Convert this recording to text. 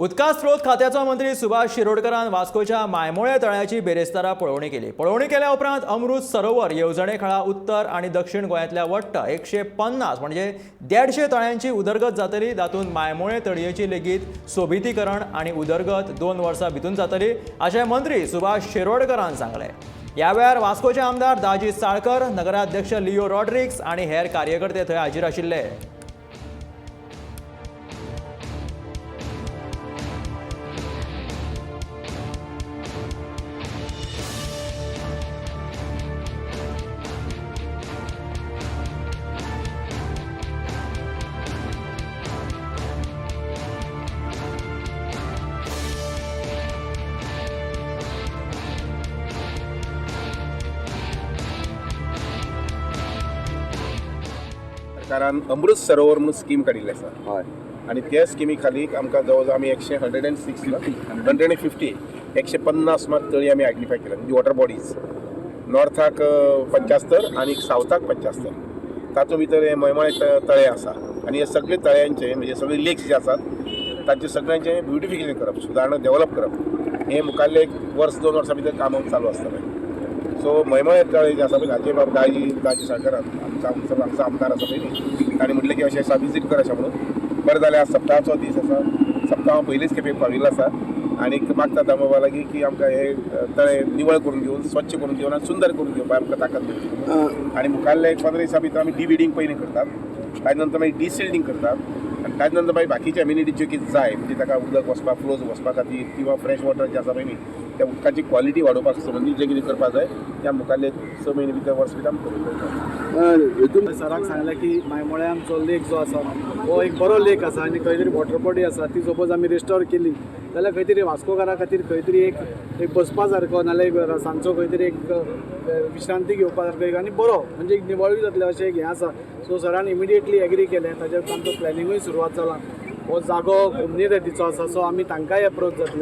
उदका स्रोत खात्याचो मंत्री सुभाष शिरोडकरान वास्कोच्या मायमोळे तळ्याची बेरेस्तारा पळोवणी केली. पळोवणी केल्या उपरांत अमृत सरोवर येवजणे खाला उत्तर आणि दक्षिण गोंयांतल्या वट्ट 150 म्हणजे 150 तळ्यांची उदरगत जातली. तातूंत मायमोळे तळयेची लेगीत सोबितीकरण आणि उदरगत 2 वर्सां भितून जातली अशें मंत्री सुभाष शिरोडकरान सांगले. ह्या वेळार वास्कोचे आमदार दाजी साळकर, नगराध्यक्ष लिओ रॉड्रिक्स आणि हेर कार्यकर्ते थंय हाजीर आशिल्ले. सरकारान अमृत सरोवर म्हणून स्कीम काडिल्ली आसा आणि त्या स्किमी खाली आमकां जवळ आमी 150 मात तळी आमी आयडेंटिफाय केल्या म्हणजे वॉटर बॉडीज. नॉर्थाक 75 आणि सावथाक 75. तातूंत भितर हे मयमळे तळे आसा आणि हे सगळे तळ्यांचे म्हणजे सगळे लेक्स जे आसात तांचे सगळ्यांचे ब्युटिफिकेशन करप, सुदारणा डेव्हलप करप हे मुखाल्ले 1 वर्स 2 वर्सां भितर काम चालू आसतलें. सो मयमळे तळे जे आसा पळय हाचे बाब दाजी साळकरान आमचो आमदार आसा पळय ताणें म्हटलें की अशें विजीट कर अशें म्हणून. बरें जालें आज सप्ताहाचो दीस आसा. सप्ताह पयलींच खेपे पाविल्लो आसा आनी मागता दामोबा लागीं की आमकां हे तळे निवळ करून दिवन, स्वच्छ करून दिवन आनी सुंदर करून दिवपाक आमकां ताकद दिवची. आनी मुखाल्ले 15 दिसां भितर आमी डिविडींग पयलीं करतात, ताजे नंतर मागीर डिसिल्डिंग करतात आनी ताजे नंतर मागीर बाकीचे एम्युनिटी ज्यो कितें जाय म्हणजे ताका उदक वचपाक फ्लोज वचपा खातीर किंवा फ्रेश वॉटर जे आसा पळय न्ही त्या उदकाची क्वॉलिटी वाडोवपाक संबंदीत जें कितें करपाक जाय त्या मुखाल्ले 6 म्हयने भितर वर्स भितर आमी करून हेतून सराक सांगलें की मायमोळे आमचो लेक जो आसा हो एक बरो लेक आसा आनी खंय तरी वॉटर बॉडी आसा ती सपोज आमी रिस्टोर केली जाल्यार खंय तरी वास्कोकारा खातीर खंय तरी एक बसपा सारको नाल्यार सांजचो खंय तरी एक विश्रांती घेवपा सारको आनी बरो म्हणजे एक निवळूय जातलें अशें एक हें आसा. सो सरान इमिडिएटली एग्री केलें. ताजेर आमचो प्लॅनिंगूय सुरवात जाला. हो जागो घुमने रेतीचो आसा सो आमी तांकांय एप्रोच जातले.